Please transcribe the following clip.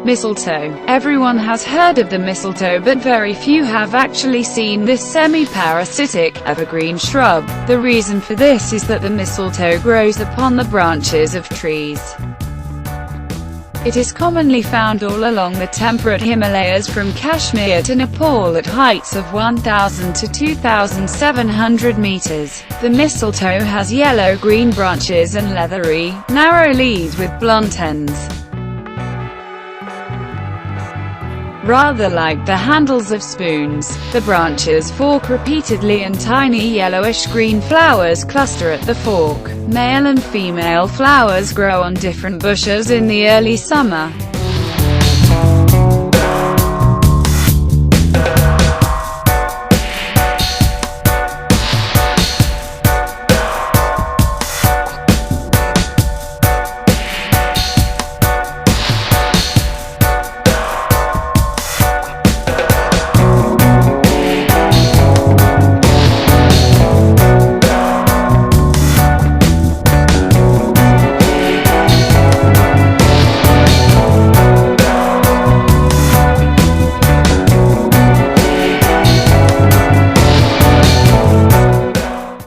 Mistletoe. Everyone has heard of the mistletoe, but very few have actually seen this semi-parasitic, evergreen shrub. The reason for this is that the mistletoe grows upon the branches of trees. It is commonly found all along the temperate Himalayas from Kashmir to Nepal at heights of 1,000 to 2,700 meters. The mistletoe has yellow-green branches and leathery, narrow leaves with blunt ends. Rather like the handles of spoons, the branches fork repeatedly and tiny yellowish-green flowers cluster at the fork. Male and female flowers grow on different bushes in the early summer.